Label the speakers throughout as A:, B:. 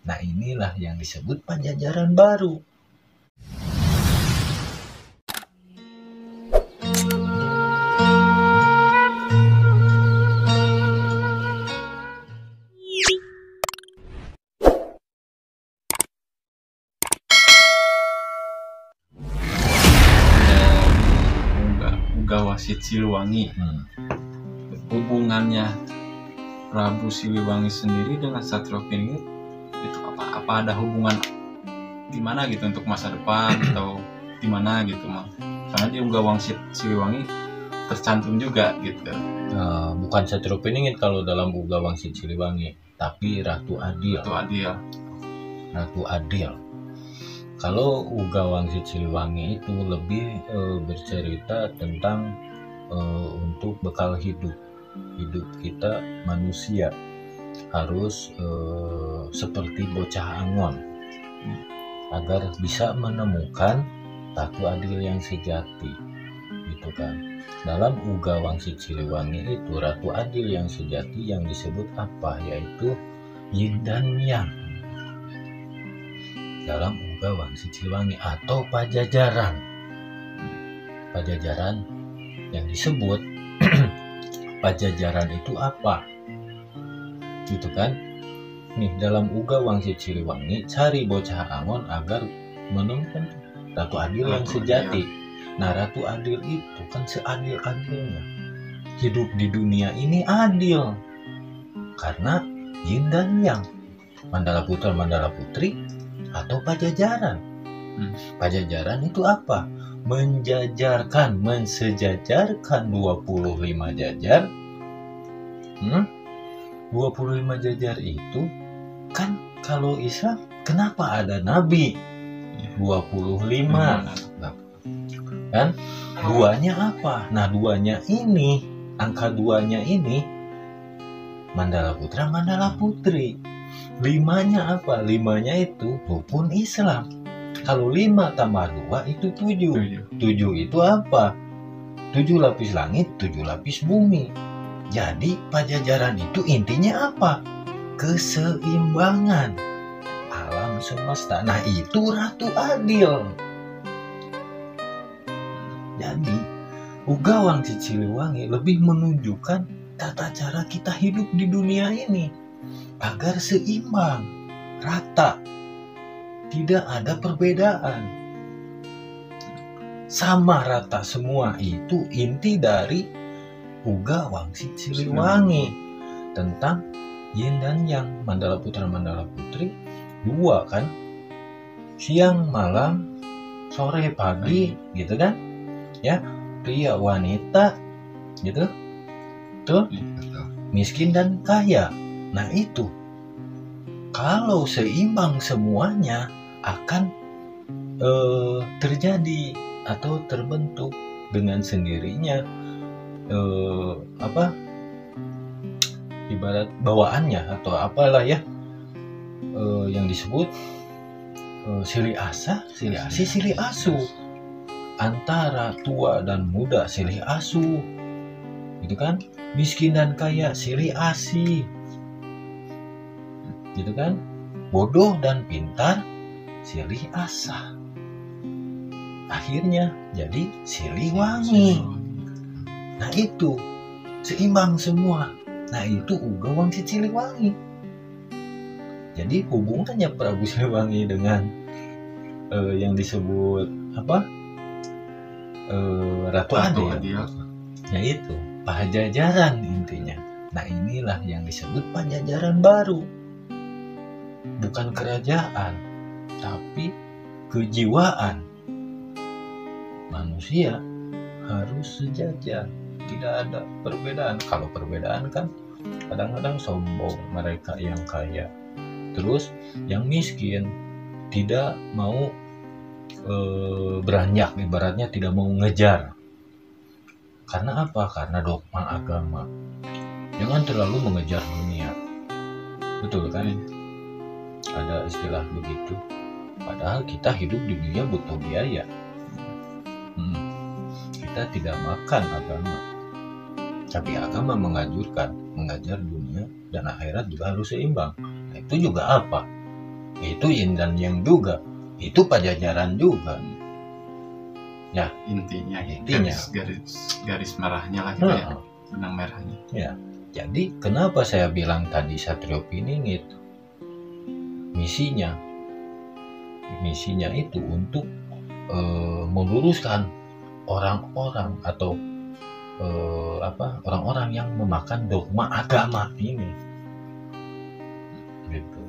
A: Nah inilah yang disebut Pajajaran baru.
B: Uga Wasit Siliwangi. Hubungannya Prabu Siliwangi sendiri dengan Satrio Piningit itu apa ada hubungan gimana gitu untuk masa depan atau gimana gitu mah? Karena di Uga Wasit Siliwangi tercantum juga gitu.
A: Bukan Satrio Piningit kalau dalam Uga Wasit Siliwangi, tapi Ratu Adil. Ratu Adil. Kalau Uga Wasit Siliwangi itu lebih bercerita tentang untuk bekal hidup kita manusia harus seperti bocah angon agar bisa menemukan Ratu Adil yang sejati, gitu kan. Dalam Uga Wasit Siliwangi itu Ratu Adil yang sejati yang disebut apa, yaitu Yin dan Yang. Dalam Uga Wasit Siliwangi atau Pajajaran yang disebut Pajajaran itu apa, gitu kan. Nih dalam Uga Wasit Siliwangi cari bocah angon agar menemukan Ratu Adil yang sejati. Nah Ratu Adil itu kan seadil-adilnya hidup di dunia ini adil karena Yin dan Yang, Mandala Putra Mandala Putri atau Pajajaran. Pajajaran itu apa? Mensejajarkan 25 jajar. 25 jajar itu kan kalau Islam kenapa ada Nabi 25 kan? Duanya apa? Nah duanya ini, angka duanya ini Mandala Putra Mandala Putri. Limanya apa? Limanya itu rukun Islam. Kalau 5 tambah 2 itu 7. 7 itu apa? 7 lapis langit, 7 lapis bumi. Jadi Pajajaran itu intinya apa? Keseimbangan alam semesta. Nah itu Ratu Adil. Jadi Uga Wasit Siliwangi lebih menunjukkan tata cara kita hidup di dunia ini agar seimbang, rata, tidak ada perbedaan, sama rata semua. Itu inti dari Uga Wasit Siliwangi tentang Yin dan Yang, Mandala Putra Mandala Putri, 2 kan, siang malam sore pagi gitu kan ya, pria wanita gitu tuh, miskin dan kaya. Nah itu kalau seimbang semuanya akan terjadi atau terbentuk dengan sendirinya ibarat bawaannya atau apalah ya, yang disebut silih asa, silih asi, silih asu. Antara tua dan muda silih asu, gitu kan. Miskin dan kaya silih asi, gitu kan. Bodoh dan pintar silih asa. Akhirnya jadi Siliwangi. Nah itu seimbang semua. Nah itu Uga Wasit Siliwangi. Jadi hubungannya Prabu Siliwangi dengan yang disebut apa, Ratu Adil, yaitu Pajajaran intinya. Nah inilah yang disebut Pajajaran baru. Bukan kerajaan, tapi kejiwaan. Manusia harus sejajar, tidak ada perbedaan. Kalau perbedaan kan kadang-kadang sombong mereka yang kaya, terus yang miskin tidak mau beranjak, ibaratnya tidak mau ngejar. Karena apa? Karena dogma agama. Jangan terlalu mengejar dunia. Betul kan? Ada istilah begitu. Padahal kita hidup di dunia butuh biaya. Kita tidak makan agama, tapi agama mengajar dunia dan akhirat juga harus seimbang. Nah, itu juga apa? itu yin dan yang juga, itu Pajajaran juga. Ya,
B: intinya garis merahnya lah gitu ya, benang merahnya.
A: Ya, jadi kenapa saya bilang tadi Satrio Piningit misinya itu untuk meluruskan orang-orang atau orang-orang yang memakan dogma agama ini, gitu.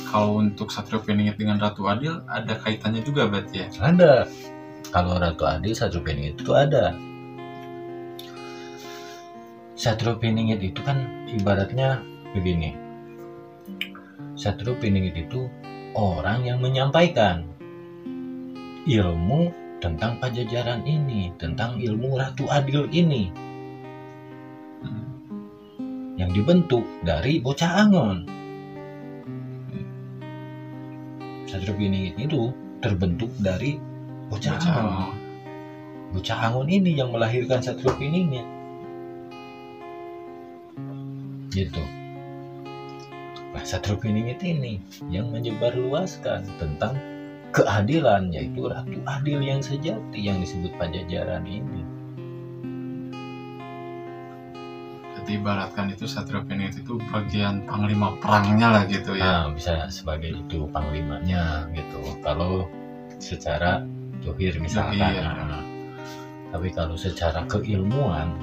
B: Kalau untuk Satrio Piningit dengan Ratu Adil ada kaitannya juga berarti ya?
A: Ada. Kalau Ratu Adil, Satrio Piningit itu ada. Satrio Piningit itu kan ibaratnya begini. Satrio Piningit itu orang yang menyampaikan ilmu tentang Pajajaran ini, tentang ilmu Ratu Adil ini, yang dibentuk dari bocah Angon. Satrio Piningit itu terbentuk dari bocah Angon. Bocah Angon ini yang melahirkan Satrio Piningit, gitu. Nah, Satrio Piningit ini yang menyebarluaskan tentang keadilan, yaitu Ratu Adil yang sejati yang disebut Pajajaran ini.
B: Jadi ibaratkan itu Satrio Piningit itu bagian panglima perangnya lah gitu ya.
A: Nah, bisa sebagai itu panglimanya gitu. Kalau secara johir misalkan. Nah, tapi kalau secara keilmuan,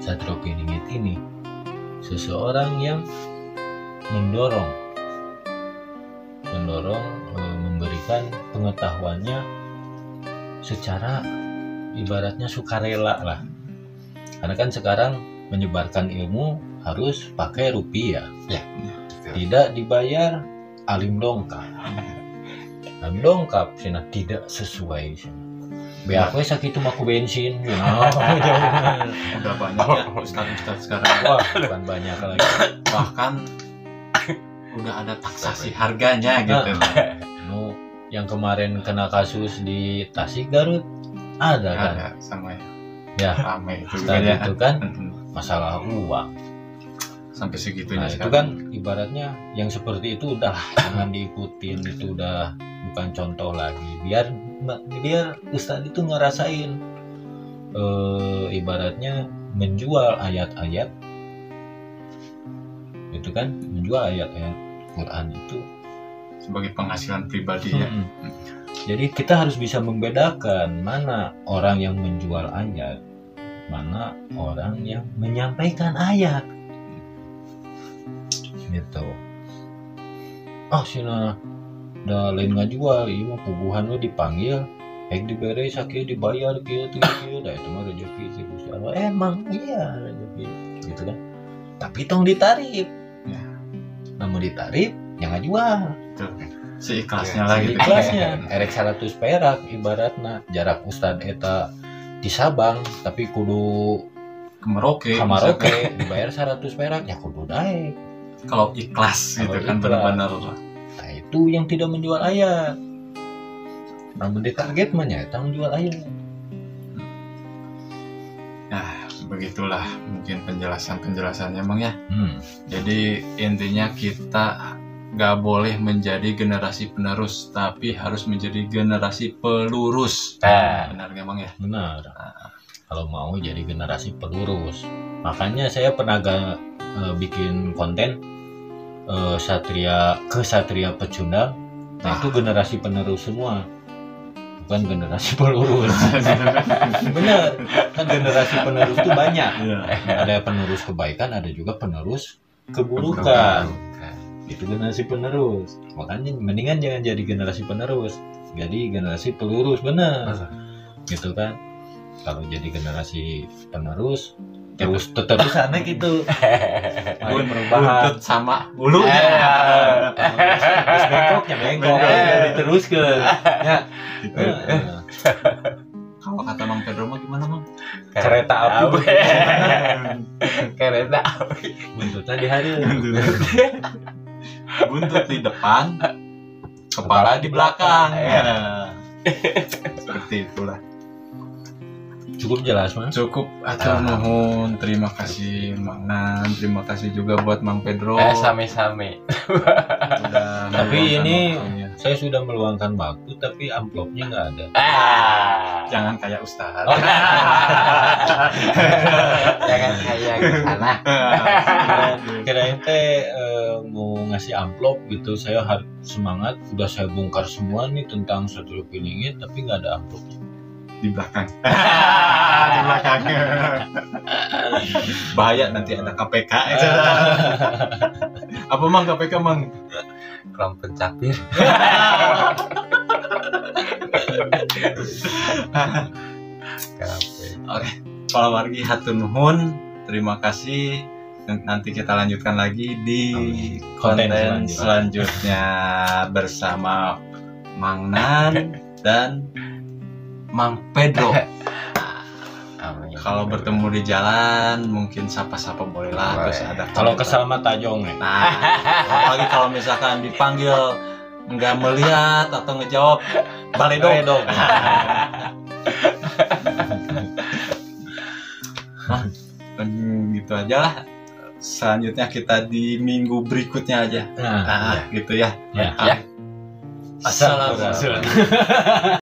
A: Satrio Piningit ini seseorang yang mendorong memberikan pengetahuannya secara ibaratnya sukarela lah. Karena kan sekarang menyebarkan ilmu harus pakai rupiah,
B: ya.
A: Tidak dibayar alim dongkap. Alim dongkap sina tidak sesuai sina. Beakwe sakitu maku bensin,
B: udah banyak ya ustaz sekarang.
A: Wah, bukan banyak lagi.
B: Bahkan udah ada taksasi harganya gitu.
A: Yang kemarin kena kasus di Tasik Garut ada kan?
B: Ada sama
A: ya.
B: Ramai itu
A: itu kan masalah uang
B: sampai segitunya.
A: Nah, itu kan ibaratnya yang seperti itu udah jangan diikutin, itu udah bukan contoh lagi. Biar Ustadz itu ngerasain ibaratnya menjual ayat-ayat itu kan, menjual ayat-ayat Quran itu
B: sebagai penghasilan pribadi ya.
A: Jadi kita harus bisa membedakan mana orang yang menjual ayat, mana orang yang menyampaikan ayat, gitu. Sina dah lain ngajual, iya mah puguhan lo dipanggil, diberi sakit dibayar gitu, dah itu mah rezeki sih Gusti Allah. Emang iya rezeki, gitu kan. Tapi tong ditarif,
B: ya.
A: Namun ditarif yang ngajual.
B: Seikhlasnya lah gitu.
A: Seikhlasnya. Erek 100 perak ibaratna jarak Ustad eta di Sabang tapi kudu
B: ke Merauke
A: dibayar 100 perak ya kudu naik.
B: Kalau ikhlas gitu kan benar-benar.
A: Nah, itu yang tidak menjual ayat. Namun di target mah nyata menjual ayat.
B: Nah, begitulah mungkin penjelasannya Bang ya. Jadi intinya kita gak boleh menjadi generasi penerus, tapi harus menjadi generasi pelurus. Benar gak Bang ya?
A: Benar. Kalau mau jadi generasi pelurus, makanya saya pernah bikin konten Satria Pecundang. Nah, itu generasi penerus semua, bukan generasi pelurus. Benar, kan generasi penerus itu banyak. Ada penerus kebaikan, ada juga penerus keburukan. Itu generasi penerus. Makanya mendingan jangan jadi generasi penerus, jadi generasi pelurus. Benar, gitu kan. Kalau jadi generasi penerus terus aneh gitu.
B: Buntut sama bulunya.
A: Bengkok diteruskan. Ya.
B: Kalau kata Bang Pedro mah gimana Bang?
A: Kereta api.
B: Kereta api.
A: Buntutnya di hari.
B: Buntut di depan, kepala di belakang. Seperti itulah.
A: Cukup jelas, Mas?
B: Cukup, atur nuhun. Terima kasih Mang Nan, terima kasih juga buat Mang Pedro.
C: Same-same.
A: Tapi ini saya sudah meluangkan waktu, tapi amplopnya nggak ada.
B: Jangan kayak Ustaz.
C: Jangan kayak sana.
A: Kirain teh mau ngasih amplop gitu, saya harus semangat. Udah saya bongkar semua nih tentang Satu Rupiah Ringgit, tapi nggak ada amplopnya.
B: Di belakang. Di belakang. Bahaya nanti ada KPK. Apa Mang KPK Mang?
C: Kelompok capir.
B: Oke, kalau wargi hatur nuhun, terima kasih. Nanti kita lanjutkan lagi di konten selanjutnya bersama Mang Nan dan Mang Pedro. Kalau bertemu di jalan mungkin sapa-sapa boleh lah. Terus ada
A: kalau kesal mah tajong nih.
B: Nah, apalagi kalau misalkan dipanggil nggak melihat atau ngejawab baledog. Nah, gitu aja lah. Selanjutnya kita di minggu berikutnya aja. Nah, gitu ya.
A: Ya.
B: Assalamualaikum.